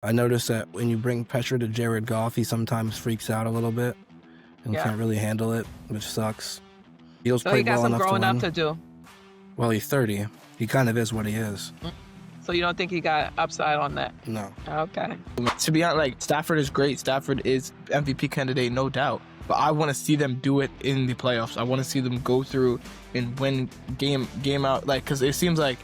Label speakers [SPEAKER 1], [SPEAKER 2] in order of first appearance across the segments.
[SPEAKER 1] I noticed that when you bring pressure to Jared Goff, he sometimes freaks out a little bit and
[SPEAKER 2] Yeah.
[SPEAKER 1] can't really handle it, which sucks. Eagles
[SPEAKER 2] So he
[SPEAKER 1] played
[SPEAKER 2] got
[SPEAKER 1] well
[SPEAKER 2] some
[SPEAKER 1] enough to
[SPEAKER 2] growing up
[SPEAKER 1] win.
[SPEAKER 2] to do.
[SPEAKER 1] Well, he's 30. He kind of is what he is.
[SPEAKER 2] So you don't think he got upside on that?
[SPEAKER 1] No.
[SPEAKER 2] Okay.
[SPEAKER 3] To be honest, like, Stafford is great. Stafford is MVP candidate, no doubt. But I want to see them do it in the playoffs. I want to see them go through and win game out. Like, because it seems like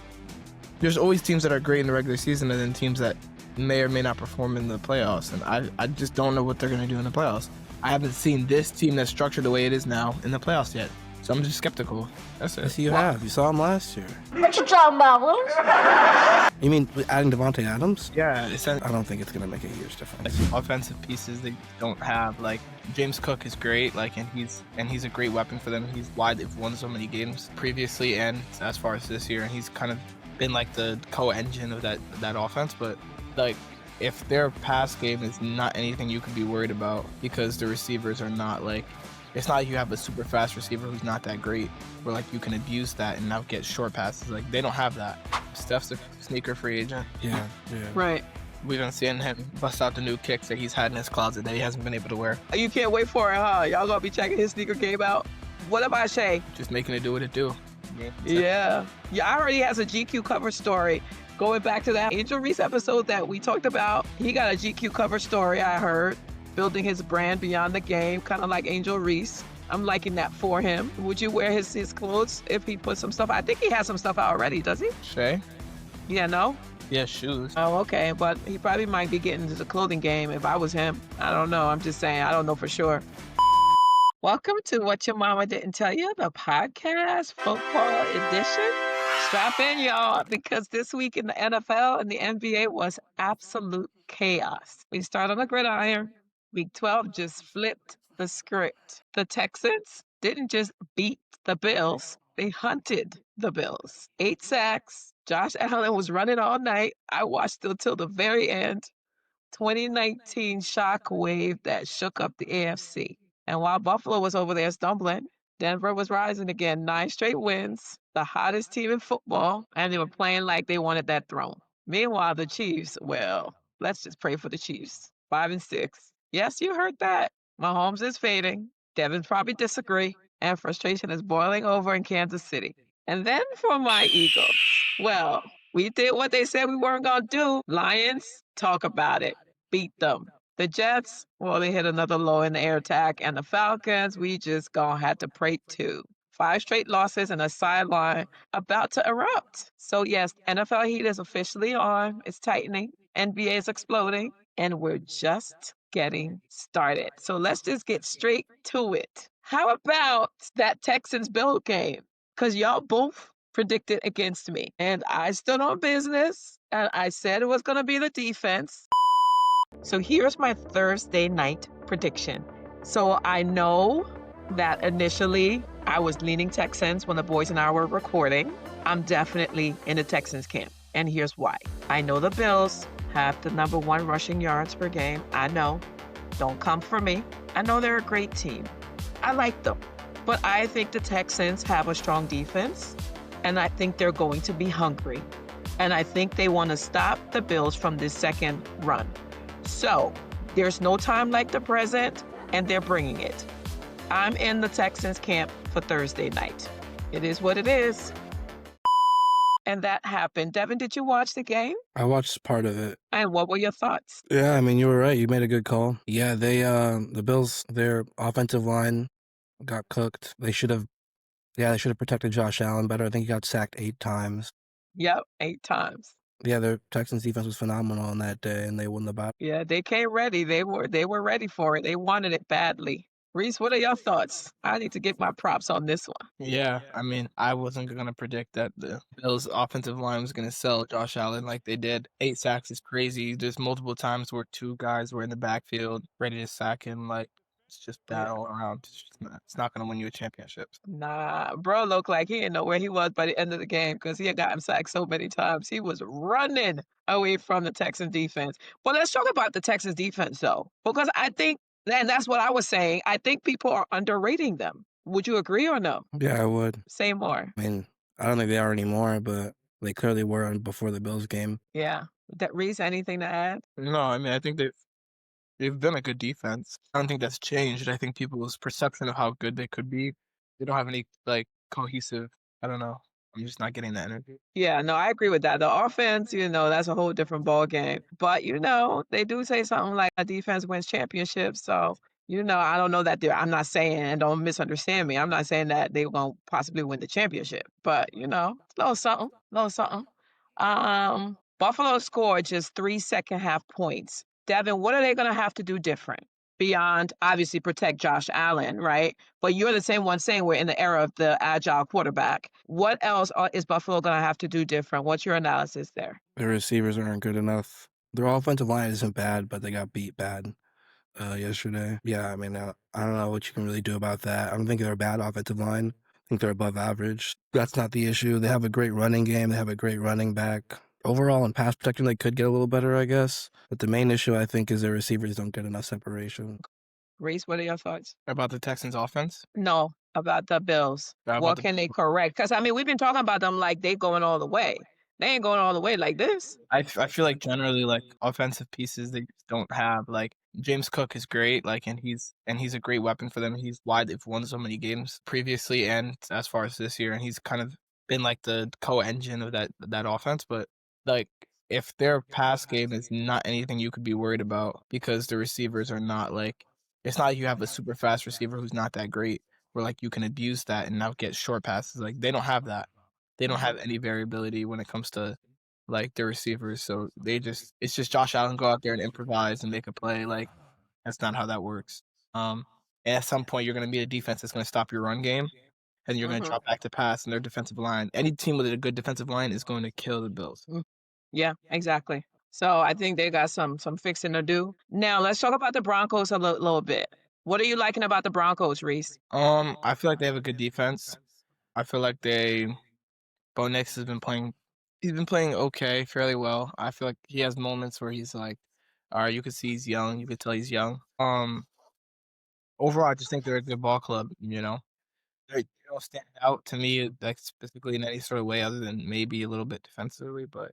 [SPEAKER 3] there's always teams that are great in the regular season and then teams that may or may not perform in the playoffs. And I just don't know what they're going to do in the playoffs. I haven't seen this team that's structured the way it is now in the playoffs yet. So I'm just skeptical. That's it.
[SPEAKER 1] Yes, you have. You saw him last year.
[SPEAKER 4] What you talking about, Willis?
[SPEAKER 1] You mean adding Devontae Adams?
[SPEAKER 3] Yeah,
[SPEAKER 1] I don't think it's going to make a huge difference.
[SPEAKER 3] like offensive pieces they don't have. Like, James Cook is great, like, and he's a great weapon for them. He's why they've won so many games previously and as far as this year, and he's kind of been like the co-engine of that offense. But like, if their pass game is not anything you could be worried about because the receivers are not like, it's not like you have a super fast receiver who's not that great where like you can abuse that and now get short passes. Like, they don't have that. Steph's a sneaker free agent.
[SPEAKER 1] Yeah.
[SPEAKER 2] Right.
[SPEAKER 3] We've been seeing him bust out the new kicks that he's had in his closet that he hasn't been able to wear.
[SPEAKER 2] You can't wait for it, huh? Y'all gonna be checking his sneaker game out? What about Shay?
[SPEAKER 3] Just making it do what it do.
[SPEAKER 2] Yeah. I heard he has a GQ cover story. Going back to that Angel Reese episode that we talked about, he got a GQ cover story, I heard. Building his brand beyond the game, kind of like Angel Reese. I'm liking that for him. Would you wear his clothes if he put some stuff? I think he has some stuff out already, does he?
[SPEAKER 3] Shay?
[SPEAKER 2] Yeah, no?
[SPEAKER 3] Yeah, shoes.
[SPEAKER 2] Oh, okay. But he probably might be getting into the clothing game if I was him. I don't know. I'm just saying. I don't know for sure. Welcome to What Your Mama Didn't Tell You, the podcast football edition. Strap in, y'all, because this week in the NFL and the NBA was absolute chaos. We start on the gridiron. Week 12 just flipped the script. The Texans didn't just beat the Bills, they hunted the Bills. 8 sacks. Josh Allen was running all night. I watched till the very end. 2019 shockwave that shook up the AFC. And while Buffalo was over there stumbling, Denver was rising again. 9 straight wins, the hottest team in football, and they were playing like they wanted that throne. Meanwhile, the Chiefs, well, let's just pray for the Chiefs. 5-6. Yes, you heard that. Mahomes is fading. Devin probably disagree. And frustration is boiling over in Kansas City. And then for my Eagles, well, we did what they said we weren't going to do. Lions, talk about it. Beat them. The Jets, well, they hit another low in the air attack. And the Falcons, we just gonna have to pray too. 5 straight losses and a sideline about to erupt. So yes, NFL heat is officially on. It's tightening. NBA is exploding. And we're just getting started. So let's just get straight to it. How about that Texans-Bill game? Because y'all both predicted against me. And I stood on business. And I said it was going to be the defense. So here's my Thursday night prediction. So I know that initially I was leaning Texans when the boys and I were recording. I'm definitely in the Texans camp. And here's why. I know the Bills have the #1 rushing yards per game. I know. Don't come for me. I know they're a great team. I like them. But I think the Texans have a strong defense. And I think they're going to be hungry. And I think they want to stop the Bills from this second run. So there's no time like the present, and they're bringing it. I'm in the Texans camp for Thursday night. It is what it is. And that happened. Devin, did you watch the game?
[SPEAKER 1] I watched part of it.
[SPEAKER 2] And what were your thoughts?
[SPEAKER 1] Yeah, I mean, you were right. You made a good call. Yeah, the Bills, their offensive line got cooked. They should have protected Josh Allen better. I think he got sacked 8 times.
[SPEAKER 2] Yep, 8 times.
[SPEAKER 1] Yeah, the Texans defense was phenomenal on that day, and they won the battle.
[SPEAKER 2] Yeah, they came ready. They were ready for it. They wanted it badly. Reese, what are your thoughts? I need to get my props on this one.
[SPEAKER 3] Yeah, I mean, I wasn't going to predict that the Bills' offensive line was going to sell Josh Allen like they did. 8 sacks is crazy. There's multiple times where 2 guys were in the backfield ready to sack him. Like, it's just bad all around. It's not going to win you a championship.
[SPEAKER 2] Nah, bro looked like he didn't know where he was by the end of the game because he had gotten sacked so many times. He was running away from the Texans defense. But let's talk about the Texans defense, though, because I think, and that's what I was saying, I think people are underrating them. Would you agree or no?
[SPEAKER 1] Yeah, I would.
[SPEAKER 2] Say more.
[SPEAKER 1] I mean, I don't think they are anymore, but they clearly were before the Bills game.
[SPEAKER 2] Yeah. Reese, anything to add?
[SPEAKER 3] No, I mean I think they've been a good defense. I don't think that's changed. I think people's perception of how good they could be, they don't have any like cohesive. I don't know. I'm just not getting the energy.
[SPEAKER 2] Yeah, no, I agree with that. The offense, that's a whole different ball game. But they do say something like a defense wins championships. So, I don't know that I'm not saying, and don't misunderstand me. I'm not saying that they won't possibly win the championship. But, little something, little something. Buffalo scored just 3 second half points. Devin, what are they gonna have to do different? Beyond obviously protect Josh Allen, right? But you're the same one saying we're in the era of the agile quarterback. What else is Buffalo going to have to do different? What's your analysis there?
[SPEAKER 1] Their receivers aren't good enough. Their offensive line isn't bad, but they got beat bad yesterday. Yeah, I mean, I don't know what you can really do about that. I don't think they're a bad offensive line. I think they're above average. That's not the issue. They have a great running game. They have a great running back. Overall, in pass protection, they could get a little better, I guess. But the main issue, I think, is their receivers don't get enough separation.
[SPEAKER 2] Reese, what are your thoughts?
[SPEAKER 3] About the Texans offense?
[SPEAKER 2] No, about the Bills. What can they correct? Because, we've been talking about them like they going all the way. They ain't going all the way like this.
[SPEAKER 3] I feel like generally like offensive pieces they just don't have. Like James Cook is great, like and he's a great weapon for them. He's why they've won so many games previously and as far as this year, and he's kind of been like the co-engine of that offense. But like if their pass game is not anything you could be worried about because the receivers are not like it's not like you have a super fast receiver who's not that great where like you can abuse that and now get short passes. Like they don't have that. They don't have any variability when it comes to like their receivers. So it's just Josh Allen go out there and improvise and make a play. Like that's not how that works. And at some point you're gonna be a defense that's gonna stop your run game and you're gonna drop back to pass and their defensive line. Any team with a good defensive line is going to kill the Bills.
[SPEAKER 2] Yeah, exactly. So I think they got some fixing to do. Now let's talk about the Broncos a little bit. What are you liking about the Broncos, Reese?
[SPEAKER 3] I feel like they have a good defense. I feel like Bo Nix has been playing. He's been playing okay, fairly well. I feel like he has moments where he's like, all right, you can see he's young. You can tell he's young. Overall, I just think they're a good ball club. They don't stand out to me like specifically in any sort of way other than maybe a little bit defensively, but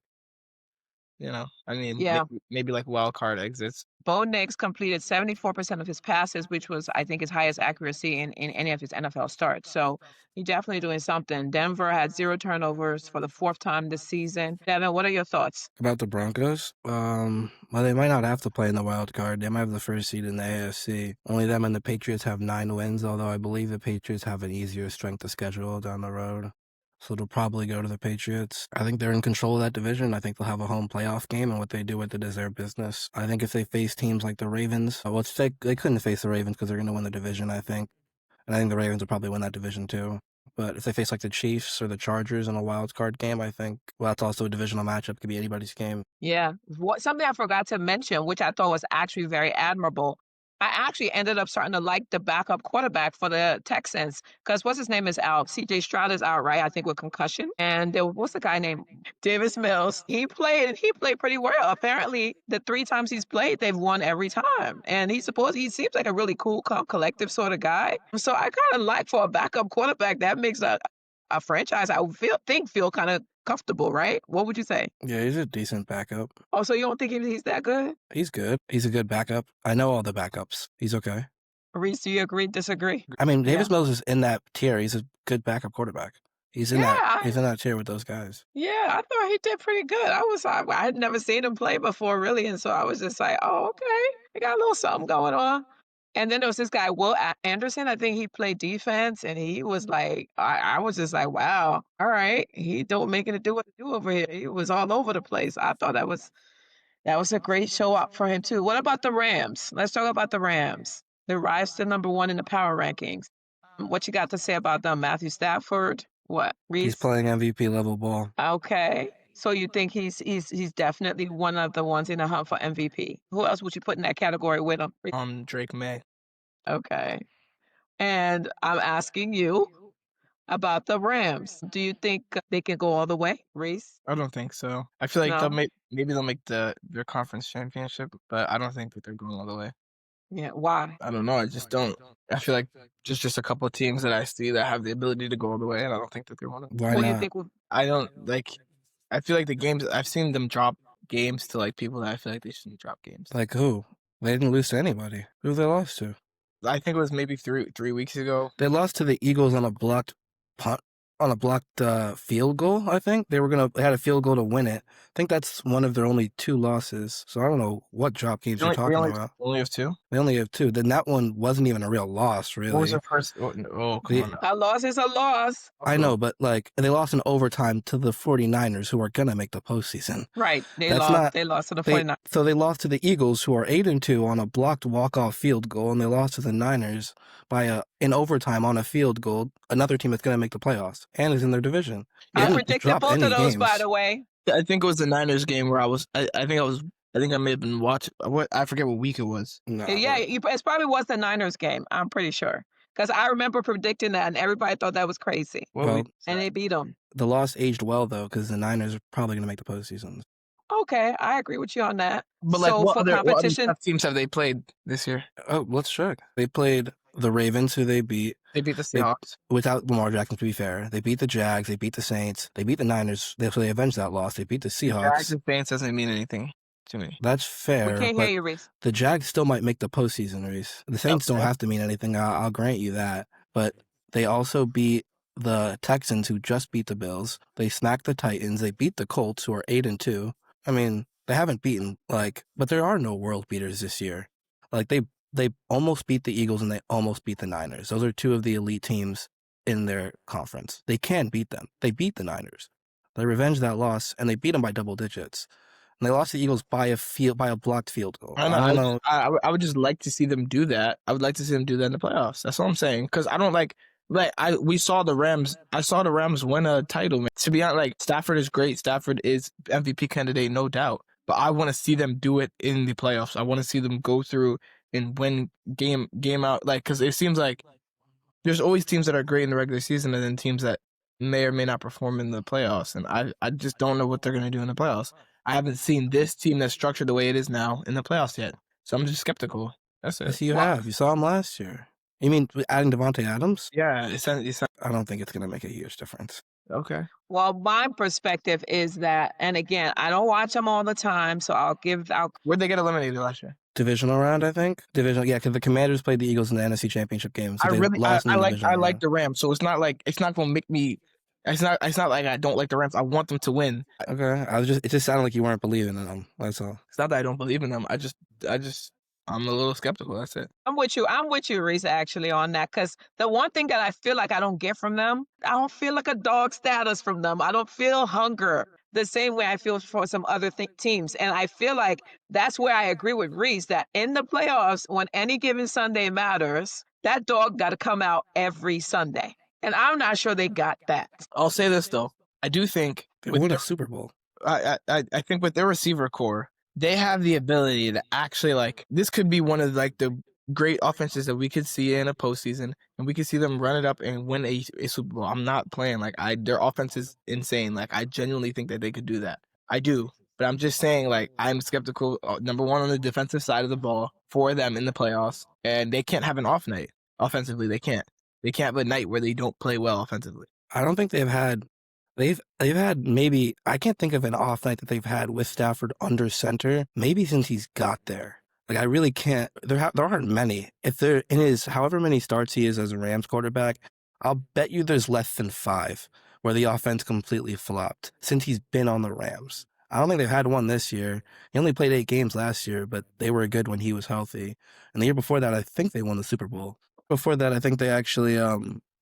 [SPEAKER 3] I mean,
[SPEAKER 2] Yeah.
[SPEAKER 3] maybe like wild card exits.
[SPEAKER 2] Bo Nix completed 74% of his passes, which was, I think, his highest accuracy in any of his NFL starts. So he's definitely doing something. Denver had 0 turnovers for the 4th time this season. Devin, what are your thoughts?
[SPEAKER 1] About the Broncos? Well, they might not have to play in the wild card. They might have the first seed in the AFC. Only them and the Patriots have 9 wins, although I believe the Patriots have an easier strength of schedule down the road. So it'll probably go to the Patriots. I think they're in control of that division. I think they'll have a home playoff game, and what they do with it is their business. I think if they face teams like the Ravens, they couldn't face the Ravens because they're going to win the division, I think. And I think the Ravens will probably win that division too. But if they face like the Chiefs or the Chargers in a wild card game, I think, well, that's also a divisional matchup. It could be anybody's game.
[SPEAKER 2] Yeah. Something I forgot to mention, which I thought was actually very admirable. I actually ended up starting to like the backup quarterback for the Texans because what's his name is out. C.J. Stroud is out, right? I think with concussion. And what's the guy named Davis Mills? He played pretty well. Apparently, the 3 times he's played, they've won every time. And he seems like a really cool, calm, collective sort of guy. So I kind of like for a backup quarterback, that makes a franchise I feel kind of comfortable, right? What would you say?
[SPEAKER 1] Yeah, he's a decent backup.
[SPEAKER 2] Oh, so you don't think he's that good?
[SPEAKER 1] He's good. He's a good backup. I know all the backups. He's okay.
[SPEAKER 2] Reese, do you agree, disagree?
[SPEAKER 1] I mean, Davis Mills is in that tier. He's a good backup quarterback. He's in that tier with those guys.
[SPEAKER 2] Yeah, I thought he did pretty good. I had never seen him play before, really, and so I was just like, oh, okay, he got a little something going on. And then there was this guy, Will Anderson. I think he played defense, and he was like, I was just like, wow, all right, he don't making it do what to do over here. He was all over the place. I thought that was a great show up for him too. What about the Rams? Let's talk about the Rams. They rise to number 1 in the power rankings. What you got to say about them, Matthew Stafford? What? Reese?
[SPEAKER 1] He's playing MVP level ball.
[SPEAKER 2] Okay. So you think he's definitely one of the ones in the hunt for MVP. Who else would you put in that category with him?
[SPEAKER 3] Drake May.
[SPEAKER 2] Okay. And I'm asking you about the Rams. Do you think they can go all the way, Reese?
[SPEAKER 3] I don't think so. I feel like maybe they'll make their conference championship, but I don't think that they're going all the way.
[SPEAKER 2] Yeah, why?
[SPEAKER 3] I don't know. I just don't. I feel like just a couple of teams that I see that have the ability to go all the way, and I don't think that they're one of them.
[SPEAKER 1] Why not?
[SPEAKER 2] You think
[SPEAKER 3] I don't like. I feel like the games I've seen them drop games to like people that I feel like they shouldn't drop games.
[SPEAKER 1] Like who? They didn't lose to anybody. Who they lost to?
[SPEAKER 3] I think it was maybe 3 weeks ago.
[SPEAKER 1] They lost to the Eagles on a blocked punt, on a blocked field goal. I think they had a field goal to win it. I think that's one of their only 2 losses. So I don't know what drop games you're talking about.
[SPEAKER 3] Only have 2.
[SPEAKER 1] They only have 2. Then that one wasn't even a real loss, really.
[SPEAKER 3] What was their first? Oh, come on.
[SPEAKER 2] A loss is a loss.
[SPEAKER 1] I know, but like they lost in overtime to the 49ers, who are gonna make the postseason.
[SPEAKER 2] Right. They
[SPEAKER 1] That's
[SPEAKER 2] lost. They lost to the 49ers.
[SPEAKER 1] So they lost to the Eagles, who are 8-2 on a blocked walk-off field goal, and they lost to the Niners by in overtime on a field goal. Another team that's gonna make the playoffs and is in their division. They
[SPEAKER 2] I
[SPEAKER 1] didn't
[SPEAKER 2] predicted
[SPEAKER 1] drop
[SPEAKER 2] both
[SPEAKER 1] any
[SPEAKER 2] of those, by
[SPEAKER 1] games.
[SPEAKER 2] the way.
[SPEAKER 3] I think it was the Niners game where I think I may have been watching. I forget what week it was.
[SPEAKER 1] No,
[SPEAKER 2] Yeah, it probably was the Niners game. I'm pretty sure. Because I remember predicting that, and everybody thought that was crazy.
[SPEAKER 1] Well,
[SPEAKER 2] And they beat them.
[SPEAKER 1] the loss aged well though, because the Niners are probably gonna make the postseason.
[SPEAKER 2] Okay, I agree with you on that.
[SPEAKER 3] But like,
[SPEAKER 2] so
[SPEAKER 3] what
[SPEAKER 2] for
[SPEAKER 3] other
[SPEAKER 2] competition,
[SPEAKER 3] tough teams have they played this year?
[SPEAKER 1] Oh, let's check. They played the Ravens, who they beat
[SPEAKER 3] They beat the Seahawks.
[SPEAKER 1] without Lamar Jackson, to be fair. They beat the Jags, they beat the Saints, they beat the Niners. So they avenged that loss. They beat the Seahawks.
[SPEAKER 3] Jags and Saints doesn't mean anything to me.
[SPEAKER 1] That's fair.
[SPEAKER 2] we can't
[SPEAKER 1] but
[SPEAKER 2] hear you, Reese.
[SPEAKER 1] the Jags still might make the postseason, Reese. The Saints don't have to mean anything. I'll grant you that. But they also beat the Texans, who just beat the Bills. They smacked the Titans. They beat the Colts, who are 8-2. I mean, they haven't beaten but there are no world beaters this year. Like they almost beat the Eagles and they almost beat the Niners. Those are 2 of the elite teams in their conference. They can beat them. They beat the Niners. They revenged that loss and they beat them by double digits. And they lost the Eagles by a blocked field goal.
[SPEAKER 3] I don't know. I would just like to see them do that. I would like to see them do that in the playoffs. That's all I'm saying. Because I don't we saw the Rams. I saw the Rams win a title. Man. To be honest, Stafford is great. Stafford is MVP candidate, no doubt. But I want to see them do it in the playoffs. I want to see them go through and win game out. Because it seems like there's always teams that are great in the regular season and then teams that may or may not perform in the playoffs. And I just don't know what they're going to do in the playoffs. I haven't seen this team that's structured the way it is now in the playoffs yet. So I'm just skeptical. That's it.
[SPEAKER 1] Yes, you have. You saw him last year. You mean adding Devontae Adams?
[SPEAKER 3] Yeah.
[SPEAKER 1] I don't think it's going to make a huge difference.
[SPEAKER 3] Okay.
[SPEAKER 2] Well, my perspective is that, and again, I don't watch them all the time, so
[SPEAKER 3] Where'd they get eliminated last year?
[SPEAKER 1] Divisional round, I think. Divisional, yeah, because the Commanders played the Eagles in the NFC Championship game. So
[SPEAKER 3] I like the Rams, so it's not going to make me. It's not like I don't like the Rams. I want them to win.
[SPEAKER 1] Okay, it just sounded like you weren't believing in them. That's all.
[SPEAKER 3] It's not that I don't believe in them. I'm a little skeptical. That's it.
[SPEAKER 2] I'm with you, Reese, actually, on that. Because the one thing that I feel like I don't get from them, I don't feel like a dog status from them. I don't feel hunger the same way I feel for some other teams. And I feel like that's where I agree with Reese, that in the playoffs, when any given Sunday matters, that dog got to come out every Sunday. And I'm not sure they got that.
[SPEAKER 3] I'll say this, though. I do think
[SPEAKER 1] they won a Super Bowl.
[SPEAKER 3] I think with their receiver core, they have the ability to actually, this could be one of, the great offenses that we could see in a postseason, and we could see them run it up and win a Super Bowl. I'm not playing. Their offense is insane. I genuinely think that they could do that. I do. But I'm just saying, I'm skeptical, number one, on the defensive side of the ball for them in the playoffs, and they can't have an off night. Offensively, they can't. They can't have a night where they don't play well offensively.
[SPEAKER 1] I don't think they've had maybe, I can't think of an off night that they've had with Stafford under center, maybe since he's got there. I really can't, there aren't many. If there in his, however many starts he is as a Rams quarterback, I'll bet you there's less than 5 where the offense completely flopped since he's been on the Rams. I don't think they've had one this year. He only played 8 games last year, but they were good when he was healthy. And the year before that, I think they won the Super Bowl. Before that, I think they actually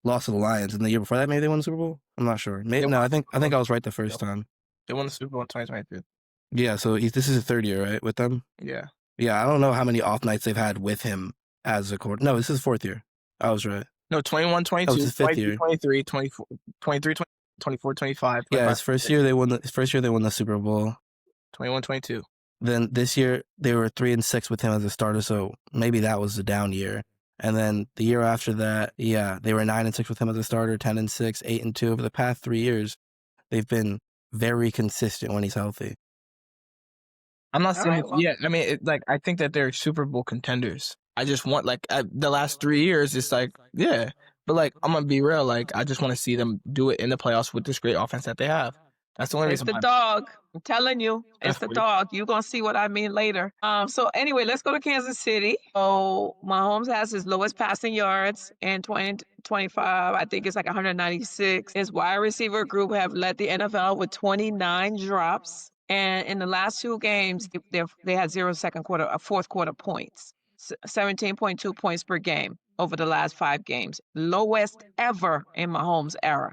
[SPEAKER 1] lost to the Lions. And the year before that, maybe they won the Super Bowl? I'm not sure. I think I was right the first time.
[SPEAKER 3] They won the Super Bowl in 2022.
[SPEAKER 1] Yeah, so this is his 3rd year, right, with them?
[SPEAKER 3] Yeah.
[SPEAKER 1] Yeah, I don't know how many off nights they've had with him as a quarterback. No, this is his 4th year. I was right.
[SPEAKER 3] No, 21, 22,
[SPEAKER 1] his 5th year.
[SPEAKER 3] 23, 24, 23, 24, 25.
[SPEAKER 1] Yeah, his first year they won the Super Bowl.
[SPEAKER 3] 21, 22.
[SPEAKER 1] Then this year they were 3-6 with him as a starter, so maybe that was the down year. And then the year after that, yeah, they were 9-6 with him as a starter, 10-6, 8-2. Over the past 3 years, they've been very consistent when he's healthy.
[SPEAKER 3] I'm not saying, I mean, I think that they're Super Bowl contenders. I just want, the last 3 years, it's yeah. But, I'm going to be real, I just want to see them do it in the playoffs with this great offense that they have. That's the only
[SPEAKER 2] It's
[SPEAKER 3] reason
[SPEAKER 2] the
[SPEAKER 3] why.
[SPEAKER 2] dog. I'm telling you, it's the
[SPEAKER 3] That's weird.
[SPEAKER 2] dog. You're going to see what I mean later. So anyway, let's go to Kansas City. So Mahomes has his lowest passing yards in 2025. I think it's like 196. His wide receiver group have led the NFL with 29 drops. And in the last two games, they had fourth quarter points. 17.2 points per game over the last 5 games. Lowest ever in Mahomes' era.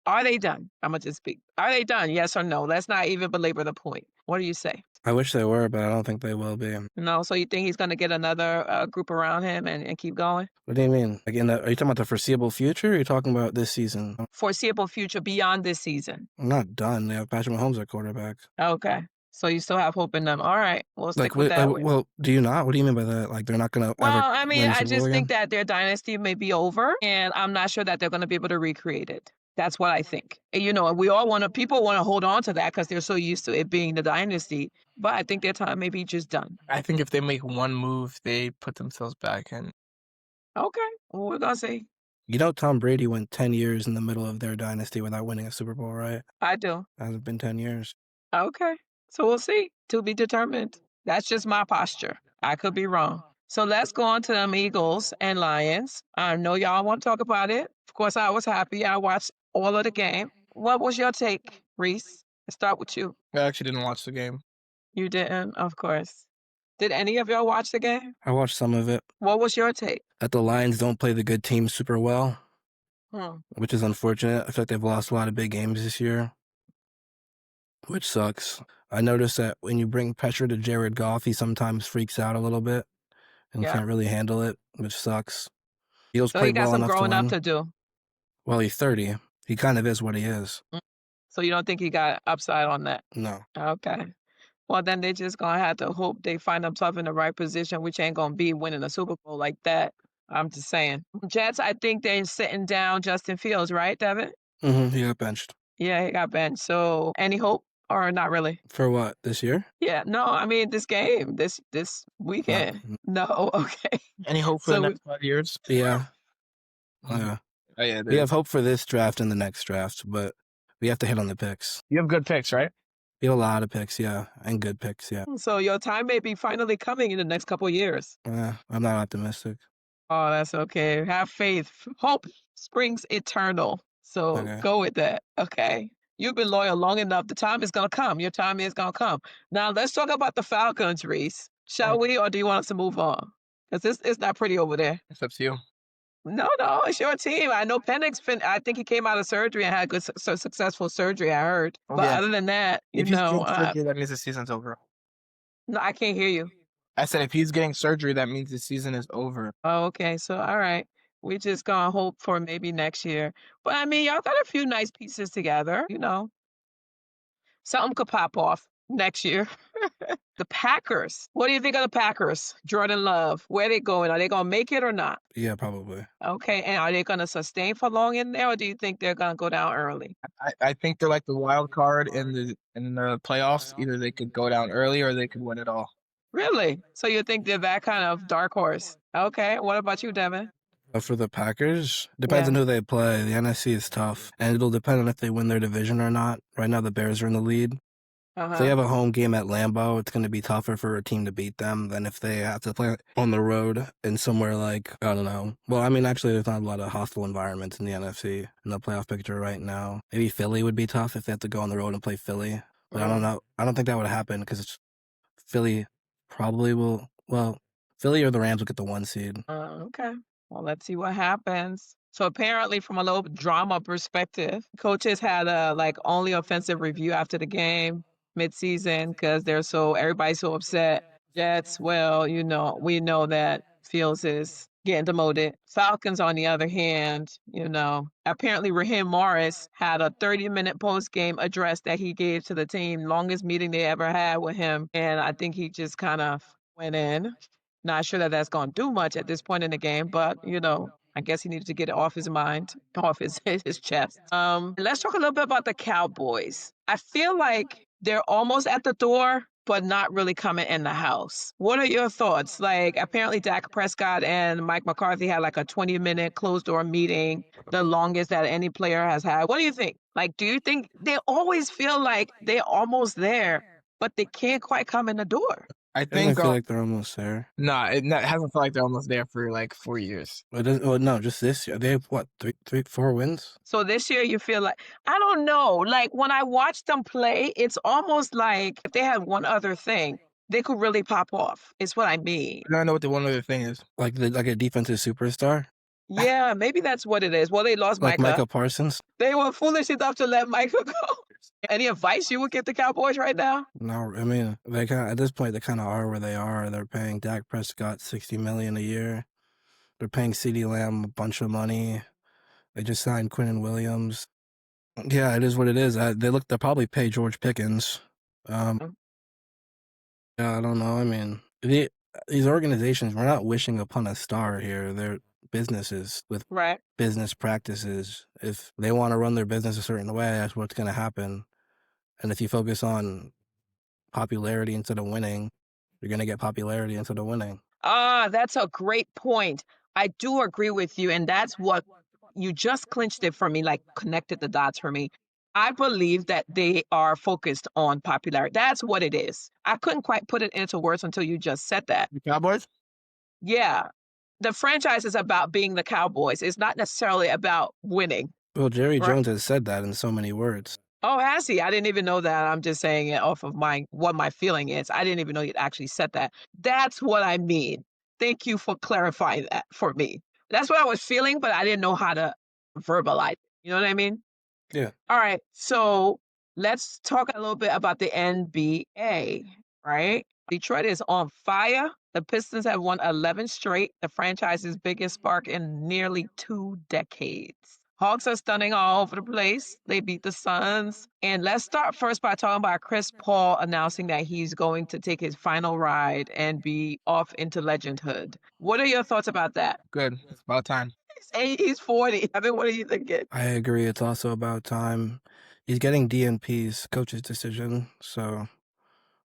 [SPEAKER 2] Are they done? I'm going to just speak. Are they done? Yes or no? Let's not even belabor the point. What do you say?
[SPEAKER 1] I wish they were, but I don't think they will be.
[SPEAKER 2] No, so you think he's going to get another group around him and keep going?
[SPEAKER 1] What do you mean? Like, are you talking about the foreseeable future, or are you talking about this season?
[SPEAKER 2] Foreseeable future beyond this season.
[SPEAKER 1] I'm not done. They have Patrick Mahomes at quarterback.
[SPEAKER 2] Okay. So you still have hope in them. All right. We'll stick with that.
[SPEAKER 1] Well, do you not? What do you mean by that? Like, they're not going to
[SPEAKER 2] Well,
[SPEAKER 1] ever
[SPEAKER 2] I mean,
[SPEAKER 1] win a
[SPEAKER 2] I
[SPEAKER 1] Super Bowl
[SPEAKER 2] just think
[SPEAKER 1] again?
[SPEAKER 2] that their dynasty may be over, and I'm not sure that they're going to be able to recreate it. That's what I think. And, people want to hold on to that because they're so used to it being the dynasty. But I think their time may be just done.
[SPEAKER 3] I think if they make one move, they put themselves back in.
[SPEAKER 2] Okay. Well, we're going to see.
[SPEAKER 1] You know, Tom Brady went 10 years in the middle of their dynasty without winning a Super Bowl, right?
[SPEAKER 2] I do.
[SPEAKER 1] Hasn't been 10 years.
[SPEAKER 2] Okay. So we'll see. To be determined. That's just my posture. I could be wrong. So let's go on to them Eagles and Lions. I know y'all want to talk about it. Of course, I was happy. I watched all of the game. What was your take, Reese? Let's start with you.
[SPEAKER 3] I actually didn't watch the game.
[SPEAKER 2] You didn't, of course. Did any of y'all watch the game?
[SPEAKER 1] I watched some of it.
[SPEAKER 2] What was your take?
[SPEAKER 1] That the Lions don't play the good teams super well,
[SPEAKER 2] Hmm.
[SPEAKER 1] which is unfortunate. I feel like they've lost a lot of big games this year, which sucks. I noticed that when you bring pressure to Jared Goff, he sometimes freaks out a little bit and
[SPEAKER 2] Yeah.
[SPEAKER 1] can't really handle it, which sucks. Eagles
[SPEAKER 2] So he
[SPEAKER 1] played
[SPEAKER 2] got
[SPEAKER 1] well
[SPEAKER 2] some
[SPEAKER 1] enough to
[SPEAKER 2] growing up
[SPEAKER 1] win.
[SPEAKER 2] to do.
[SPEAKER 1] Well, he's 30. He kind of is what he is.
[SPEAKER 2] So you don't think he got upside on that?
[SPEAKER 1] No.
[SPEAKER 2] Okay. Well, then they just going to have to hope they find themselves in the right position, which ain't going to be winning a Super Bowl like that. I'm just saying. Jets, I think they're sitting down Justin Fields, right, Devin?
[SPEAKER 1] He got benched.
[SPEAKER 2] Yeah, he got benched. So any hope or not really?
[SPEAKER 1] For what, this year?
[SPEAKER 2] Yeah, no, I mean this game, this weekend. No, okay.
[SPEAKER 3] Any hope for the next 5 years?
[SPEAKER 1] Yeah. Yeah.
[SPEAKER 3] Oh, yeah,
[SPEAKER 1] We have hope for this draft and the next draft, but we have to hit on the picks.
[SPEAKER 3] You have good picks, right?
[SPEAKER 1] We have a lot of picks, yeah, and good picks, yeah.
[SPEAKER 2] So your time may be finally coming in the next couple of years.
[SPEAKER 1] I'm not optimistic.
[SPEAKER 2] Oh, that's okay. Have faith. Hope springs eternal. So
[SPEAKER 1] Okay.
[SPEAKER 2] go with that. Okay. You've been loyal long enough. The time is going to come. Your time is going to come. Now, let's talk about the Falcons, Reese. Shall we, or do you want us to move on? Because it's not pretty over there.
[SPEAKER 3] It's up to you.
[SPEAKER 2] No, it's your team. I know Penix, I think he came out of surgery and had good, successful surgery, I heard. But
[SPEAKER 3] Yeah.
[SPEAKER 2] other than that,
[SPEAKER 3] If he's getting surgery, that means the season's over.
[SPEAKER 2] no, I can't hear you.
[SPEAKER 3] I said if he's getting surgery, that means the season is over.
[SPEAKER 2] Oh, okay. So, all right. We just gonna hope for maybe next year. But I mean, y'all got a few nice pieces together, Something could pop off next year. The Packers. What do you think of the Packers? Jordan Love. Where they going? Are they gonna make it or not?
[SPEAKER 1] Yeah, probably.
[SPEAKER 2] Okay. And are they gonna sustain for long in there, or do you think they're gonna go down early?
[SPEAKER 3] I think they're like the wild card in the playoffs. Either they could go down early or they could win it all.
[SPEAKER 2] Really? So you think they're that kind of dark horse? Okay. What about you, Devin?
[SPEAKER 1] For the Packers, depends on who they play. The NFC is tough, and it'll depend on if they win their division or not. Right now, the Bears are in the lead. If they have a home game at Lambeau, it's going to be tougher for a team to beat them than if they have to play on the road in somewhere like, I don't know. Well, I mean, actually, there's not a lot of hostile environments in the NFC in the playoff picture right now. Maybe Philly would be tough if they have to go on the road and play Philly. But I don't know. I don't think that would happen because Philly probably will. Well, Philly or the Rams will get the 1 seed.
[SPEAKER 2] Okay. Well, let's see what happens. So apparently, from a little drama perspective, coaches had a only offensive review after the game mid-season because everybody's so upset. Jets, well, we know that Fields is getting demoted. Falcons, on the other hand, apparently Raheem Morris had a 30-minute post-game address that he gave to the team, longest meeting they ever had with him. And I think he just kind of went in. Not sure that that's going to do much at this point in the game, but, I guess he needed to get it off his mind, off his chest. Let's talk a little bit about the Cowboys. I feel like they're almost at the door, but not really coming in the house. What are your thoughts? Apparently Dak Prescott and Mike McCarthy had a 20-minute closed-door meeting, the longest that any player has had. What do you think? Like, do you think they always feel like they're almost there, but they can't quite come in the door?
[SPEAKER 3] I
[SPEAKER 1] Doesn't it
[SPEAKER 3] think
[SPEAKER 1] feel like they're almost there?
[SPEAKER 3] nah, it hasn't felt like they're almost there for like 4 years.
[SPEAKER 1] It doesn't. Well, no, just this year. They have what, 4 wins?
[SPEAKER 2] So this year you feel like I don't know. Like when I watch them play, it's almost like if they had one other thing, they could really pop off. Is what I mean.
[SPEAKER 3] I don't know what the one other thing is.
[SPEAKER 1] Like a defensive superstar,
[SPEAKER 2] Yeah, maybe that's what it is. Well, they lost
[SPEAKER 1] like
[SPEAKER 2] Micah.
[SPEAKER 1] Micah Parsons.
[SPEAKER 2] They were foolish enough to let Micah go. Any advice you would give the Cowboys right now?
[SPEAKER 1] No, I mean they kind of at this point they kind of are where they are. They're paying Dak Prescott $60 million a year. They're paying CeeDee Lamb a bunch of money. They just signed Quinnen Williams. Yeah, it is what it is. They'll probably pay George Pickens. Yeah, I don't know. I mean, these organizations, we're not wishing upon a star here. They're businesses with
[SPEAKER 2] Right.
[SPEAKER 1] business practices. If they want to run their business a certain way, that's what's going to happen. And if you focus on popularity instead of winning, you're going to get popularity instead of winning.
[SPEAKER 2] Ah, that's a great point. I do agree with you. And that's what you just clinched it for me, like connected the dots for me. I believe that they are focused on popularity. That's what it is. I couldn't quite put it into words until you just said that.
[SPEAKER 3] The Cowboys?
[SPEAKER 2] Yeah. The franchise is about being the Cowboys. It's not necessarily about winning.
[SPEAKER 1] Well, Jerry
[SPEAKER 2] Right.
[SPEAKER 1] Jones has said that in so many words.
[SPEAKER 2] Oh, has he? I didn't even know that. I'm just saying it off of what my feeling is. I didn't even know you'd actually said that. That's what I mean. Thank you for clarifying that for me. That's what I was feeling, but I didn't know how to verbalize it. You know what I mean?
[SPEAKER 1] Yeah.
[SPEAKER 2] All right. So let's talk a little bit about the NBA, right? Detroit is on fire. The Pistons have won 11 straight, the franchise's biggest spark in nearly 2 decades. Hawks are stunning all over the place. They beat the Suns. And let's start first by talking about Chris Paul announcing that he's going to take his final ride and be off into legendhood. What are your thoughts about that?
[SPEAKER 3] Good. It's about time.
[SPEAKER 2] He's 40. I mean, what are you thinking?
[SPEAKER 1] I agree. It's also about time. He's getting DNP's coach's decision, so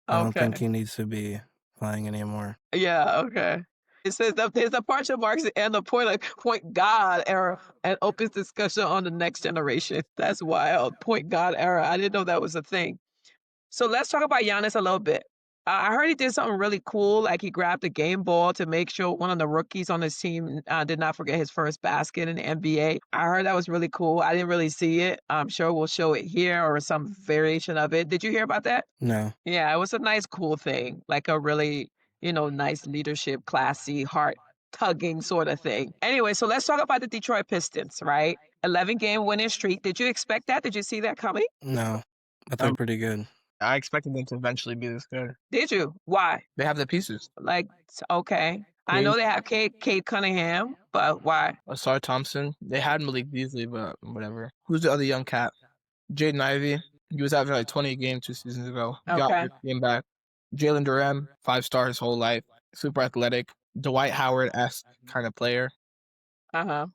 [SPEAKER 1] I don't think
[SPEAKER 2] Okay.
[SPEAKER 1] he needs to be playing anymore.
[SPEAKER 2] Yeah, okay. It says that there's departure marks and the point guard era and opens discussion on the next generation. That's wild. Point guard era. I didn't know that was a thing. So let's talk about Giannis a little bit. I heard he did something really cool, like he grabbed a game ball to make sure one of the rookies on his team did not forget his first basket in the NBA. I heard that was really cool. I didn't really see it. I'm sure we'll show it here or some variation of it. Did you hear about that?
[SPEAKER 1] No.
[SPEAKER 2] Yeah, it was a nice, cool thing, like a really, nice leadership, classy, heart-tugging sort of thing. Anyway, so let's talk about the Detroit Pistons, right? 11-game winning streak. Did you expect that? Did you see that coming?
[SPEAKER 1] No. I thought they were pretty good.
[SPEAKER 3] I expected them to eventually be this good.
[SPEAKER 2] Did you? Why?
[SPEAKER 3] They have the pieces.
[SPEAKER 2] Like, okay. I know they have Cade Cunningham, but why?
[SPEAKER 3] Asar Thompson. They had Malik Beasley, but whatever. Who's the other young cat? Jaden Ivey. He was having like 20 a game 2 seasons ago.
[SPEAKER 2] Okay.
[SPEAKER 3] Came back. Jalen Durham, 5-star his whole life. Super athletic. Dwight Howard-esque kind of player.
[SPEAKER 2] Uh-huh.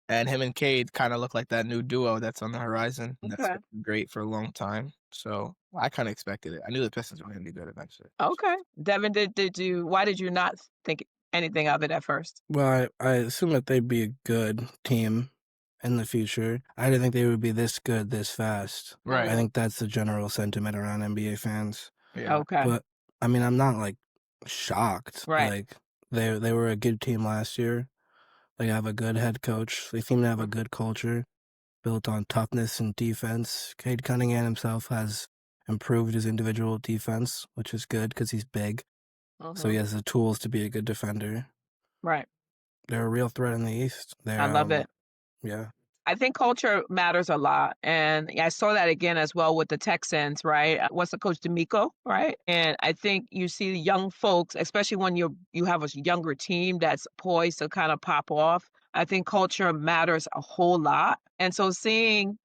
[SPEAKER 3] And him and Cade kind of look like that new duo that's on the horizon.
[SPEAKER 2] Okay.
[SPEAKER 3] That's been great for a long time. So I kind of expected it. I knew the Pistons were going to be good eventually.
[SPEAKER 2] Okay. Devin, why did you not think anything of it at first?
[SPEAKER 1] Well, I assume that they'd be a good team in the future. I didn't think they would be this good this fast.
[SPEAKER 3] Right.
[SPEAKER 1] I think that's the general sentiment around NBA fans.
[SPEAKER 3] Yeah.
[SPEAKER 2] Okay.
[SPEAKER 1] But I mean, I'm not like shocked.
[SPEAKER 2] Right.
[SPEAKER 1] Like they were a good team last year. They have a good head coach. They seem to have a good culture built on toughness and defense. Cade Cunningham himself has improved his individual defense, which is good because he's big. So he has the tools to be a good defender.
[SPEAKER 2] Right.
[SPEAKER 1] They're a real threat in the East.
[SPEAKER 2] I love it.
[SPEAKER 1] Yeah.
[SPEAKER 2] I think culture matters a lot. And I saw that again as well with the Texans, right? What's the coach, D'Amico, right? And I think you see young folks, especially when you have a younger team that's poised to kind of pop off. I think culture matters a whole lot. And so seeing,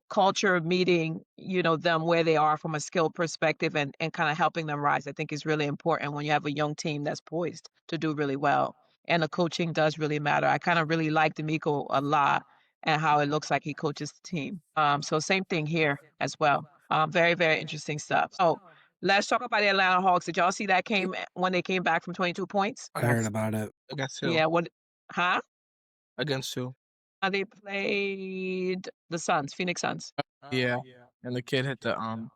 [SPEAKER 2] culture meeting, them where they are from a skill perspective and kind of helping them rise, I think is really important when you have a young team that's poised to do really well. And the coaching does really matter. I kind of really like D'Amico a lot and how it looks like he coaches the team. So same thing here as well. Very, very interesting stuff. So let's talk about the Atlanta Hawks. Did y'all see that when they came back from 22 points?
[SPEAKER 1] I heard about it.
[SPEAKER 3] Against who?
[SPEAKER 2] Yeah. Huh?
[SPEAKER 3] Against who?
[SPEAKER 2] They played the Suns, Phoenix Suns.
[SPEAKER 3] Yeah. And the kid hit the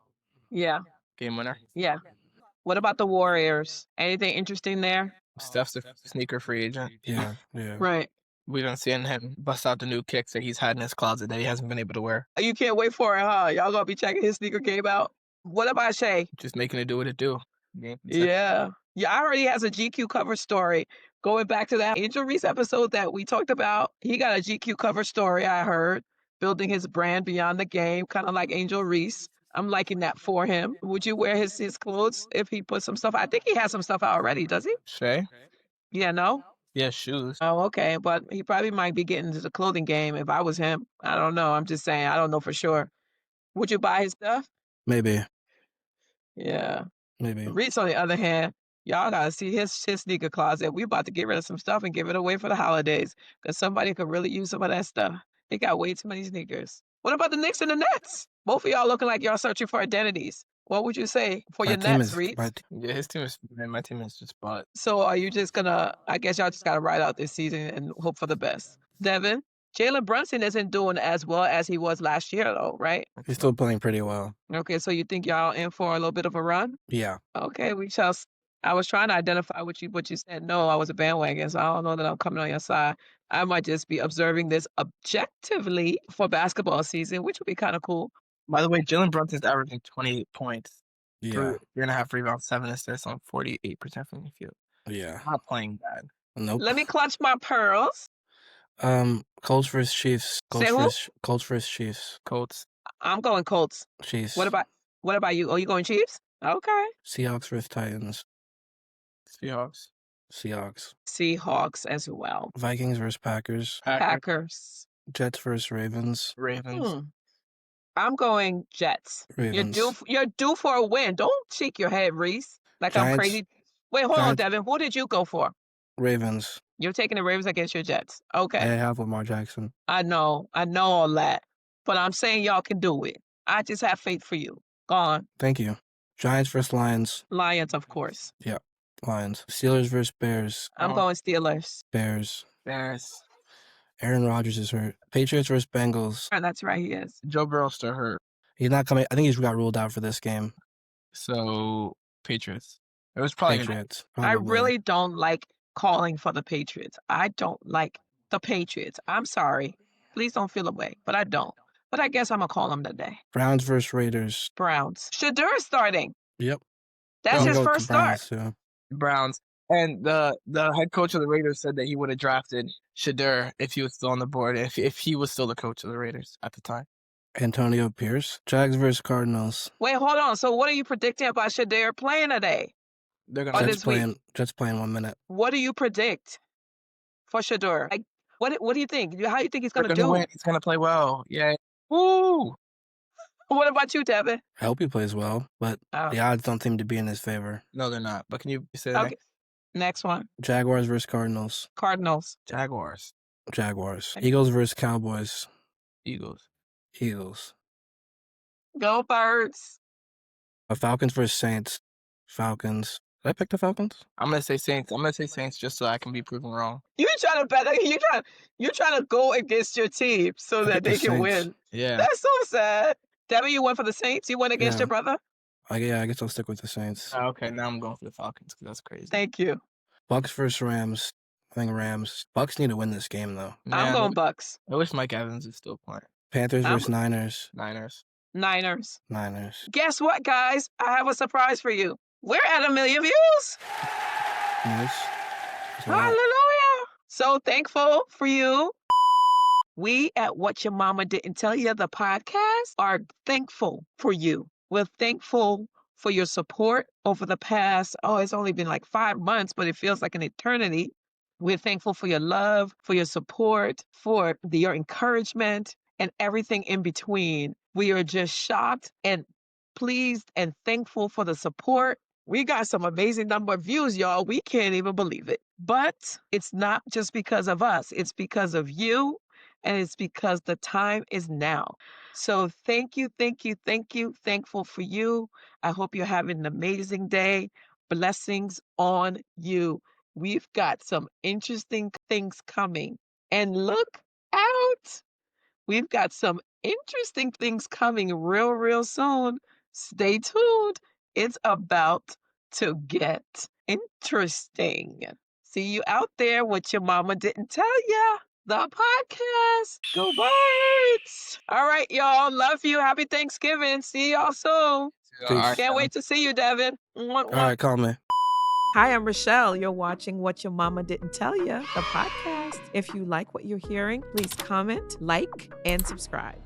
[SPEAKER 2] Yeah.
[SPEAKER 3] game winner.
[SPEAKER 2] Yeah. What about the Warriors? Anything interesting there?
[SPEAKER 3] Steph's a sneaker free agent.
[SPEAKER 1] Yeah, yeah.
[SPEAKER 2] Right.
[SPEAKER 3] We've been seeing him bust out the new kicks that he's had in his closet that he hasn't been able to wear.
[SPEAKER 2] You can't wait for it, huh? Y'all gonna be checking his sneaker game out. What about Shay?
[SPEAKER 3] Just making it do what it do.
[SPEAKER 2] Yeah. Yeah, I heard he has a GQ cover story. Going back to that Angel Reese episode that we talked about, he got a GQ cover story, I heard, building his brand beyond the game, kind of like Angel Reese. I'm liking that for him. Would you wear his clothes if he put some stuff? I think he has some stuff out already, does he?
[SPEAKER 3] Shay?
[SPEAKER 2] Yeah, no?
[SPEAKER 3] Yeah, shoes.
[SPEAKER 2] Oh, okay. But he probably might be getting into the clothing game if I was him. I don't know. I'm just saying. I don't know for sure. Would you buy his stuff?
[SPEAKER 1] Maybe,
[SPEAKER 2] Yeah.
[SPEAKER 1] maybe.
[SPEAKER 2] Reese, on the other hand, y'all gotta see his sneaker closet. We about to get rid of some stuff and give it away for the holidays because somebody could really use some of that stuff. They got way too many sneakers. What about the Knicks and the Nets? Both of y'all looking like y'all searching for identities. What would you say for
[SPEAKER 1] My
[SPEAKER 2] your
[SPEAKER 1] team
[SPEAKER 2] Nets,
[SPEAKER 1] is
[SPEAKER 2] Reese?
[SPEAKER 3] Yeah, his team is. Man, my team is just bought.
[SPEAKER 2] So are you just gonna? I guess y'all just gotta ride out this season and hope for the best. Devin, Jalen Brunson isn't doing as well as he was last year, though, right?
[SPEAKER 1] He's still playing pretty well.
[SPEAKER 2] Okay, so you think y'all in for a little bit of a run?
[SPEAKER 1] Yeah.
[SPEAKER 2] Okay, we shall. I was trying to identify what you said. No, I was a bandwagon, so I don't know that I'm coming on your side. I might just be observing this objectively for basketball season, which would be kind of cool.
[SPEAKER 3] By the way, Jalen Brunson's averaging 28 points.
[SPEAKER 1] Yeah.
[SPEAKER 3] 3.5 rebounds, 7 assists on 48% from the field.
[SPEAKER 1] Yeah.
[SPEAKER 3] Not playing bad.
[SPEAKER 1] Nope.
[SPEAKER 2] Let me clutch my pearls.
[SPEAKER 1] Colts versus Chiefs.
[SPEAKER 2] Say who?
[SPEAKER 1] Colts versus Chiefs.
[SPEAKER 3] Colts.
[SPEAKER 2] I'm going Colts.
[SPEAKER 1] Chiefs.
[SPEAKER 2] What about you? Oh, you going Chiefs? Okay.
[SPEAKER 1] Seahawks versus Titans.
[SPEAKER 3] Seahawks.
[SPEAKER 2] Seahawks as well.
[SPEAKER 1] Vikings versus Packers.
[SPEAKER 2] Packers.
[SPEAKER 1] Jets versus Ravens.
[SPEAKER 3] Ravens.
[SPEAKER 2] I'm going Jets.
[SPEAKER 1] Ravens.
[SPEAKER 2] You're due for a win. Don't shake your head, Reese. Like I'm
[SPEAKER 1] Giants.
[SPEAKER 2] crazy. Wait, hold on,
[SPEAKER 1] Giants.
[SPEAKER 2] Devin. Who did you go for?
[SPEAKER 1] Ravens.
[SPEAKER 2] You're taking the Ravens against your Jets. Okay.
[SPEAKER 1] I have Lamar Jackson.
[SPEAKER 2] I know all that. But I'm saying y'all can do it. I just have faith for you. Go on.
[SPEAKER 1] Thank you. Giants versus Lions.
[SPEAKER 2] Lions, of course.
[SPEAKER 1] Yeah. Lions. Steelers versus Bears.
[SPEAKER 2] I'm going Steelers.
[SPEAKER 1] Bears.
[SPEAKER 3] Bears.
[SPEAKER 1] Aaron Rodgers is hurt. Patriots versus Bengals.
[SPEAKER 2] And that's right, he is.
[SPEAKER 3] Joe Burrow's still hurt.
[SPEAKER 1] He's not coming. I think he's got ruled out for this game.
[SPEAKER 3] So, Patriots. It was probably
[SPEAKER 1] Patriots.
[SPEAKER 2] I
[SPEAKER 1] Probably.
[SPEAKER 2] really don't like calling for the Patriots. I don't like the Patriots. I'm sorry. Please don't feel away, but I don't. But I guess I'm going to call them today.
[SPEAKER 1] Browns versus Raiders.
[SPEAKER 2] Browns. Shedeur is starting.
[SPEAKER 1] Yep.
[SPEAKER 2] That's
[SPEAKER 1] I'm
[SPEAKER 2] his
[SPEAKER 1] going with
[SPEAKER 2] first
[SPEAKER 1] the Browns,
[SPEAKER 2] start.
[SPEAKER 1] too.
[SPEAKER 3] Browns. And the head coach of the Raiders said that he would have drafted Shedeur if he was still on the board, if he was still the coach of the Raiders at the time.
[SPEAKER 1] Antonio Pierce. Jags versus Cardinals.
[SPEAKER 2] Wait, hold on. So what are you predicting about Shedeur playing today?
[SPEAKER 3] They're
[SPEAKER 2] Oh,
[SPEAKER 3] gonna
[SPEAKER 2] this week.
[SPEAKER 1] Jets playing 1 minute.
[SPEAKER 2] What do you predict for Shedeur? Like, what do you think? How do you think he's
[SPEAKER 3] they're
[SPEAKER 2] going to
[SPEAKER 3] gonna
[SPEAKER 2] do?
[SPEAKER 3] win. He's gonna play well. Yeah. Woo!
[SPEAKER 2] What about you, Devin?
[SPEAKER 1] I hope he plays well, but
[SPEAKER 2] Oh,
[SPEAKER 1] the odds don't seem to be in his favor.
[SPEAKER 3] No, they're not. But can you say that?
[SPEAKER 2] okay. Next one.
[SPEAKER 1] Jaguars versus Cardinals.
[SPEAKER 2] Cardinals.
[SPEAKER 3] Jaguars.
[SPEAKER 1] Jaguars. Eagles versus Cowboys.
[SPEAKER 3] Eagles.
[SPEAKER 1] Eagles.
[SPEAKER 2] Go Birds.
[SPEAKER 3] Falcons
[SPEAKER 1] versus Saints. Falcons. Did I pick the Falcons?
[SPEAKER 3] I'm gonna say Saints. I'm gonna say Saints just so I can be proven wrong.
[SPEAKER 2] You're trying to bet. You're trying to go against your team so
[SPEAKER 1] I
[SPEAKER 2] that
[SPEAKER 1] picked the
[SPEAKER 2] they can
[SPEAKER 1] Saints.
[SPEAKER 2] win.
[SPEAKER 3] Yeah.
[SPEAKER 2] That's so sad. Devin, you went for the Saints. You went against
[SPEAKER 1] Yeah.
[SPEAKER 2] your brother.
[SPEAKER 1] I guess I'll stick with the Saints.
[SPEAKER 3] Okay, now I'm going for the Falcons because that's crazy.
[SPEAKER 2] Thank you.
[SPEAKER 1] Bucks versus Rams. I think Rams. Bucks need to win this game, though.
[SPEAKER 2] I'm going Bucks.
[SPEAKER 3] I wish Mike Evans is still playing.
[SPEAKER 1] Panthers
[SPEAKER 2] I'm-
[SPEAKER 1] versus Niners.
[SPEAKER 3] Niners.
[SPEAKER 2] Niners. Guess what, guys? I have a surprise for you. We're at 1 million views.
[SPEAKER 1] Nice. That's a lot.
[SPEAKER 2] Hallelujah. So thankful for you. We at What Your Mama Didn't Tell You, the podcast, are thankful for you. We're thankful for your support over the past, it's only been like 5 months, but it feels like an eternity. We're thankful for your love, for your support, for your encouragement, and everything in between. We are just shocked and pleased and thankful for the support. We got some amazing number of views, y'all. We can't even believe it. But it's not just because of us. It's because of you, and it's because the time is now. So thank you, thank you, thank you. Thankful for you. I hope you're having an amazing day. Blessings on you. We've got some interesting things coming. And look out. We've got some interesting things coming real soon. Stay tuned. It's about to get interesting. See you out there, What Your Mama Didn't Tell Ya, the podcast. Go Birds. All right, y'all. Love you. Happy Thanksgiving. See y'all soon.
[SPEAKER 1] Peace.
[SPEAKER 2] Can't wait to see you, Devin.
[SPEAKER 1] All right, call me.
[SPEAKER 2] Hi, I'm Rochelle. You're watching What Your Mama Didn't Tell Ya, the podcast. If you like what you're hearing, please comment, like, and subscribe.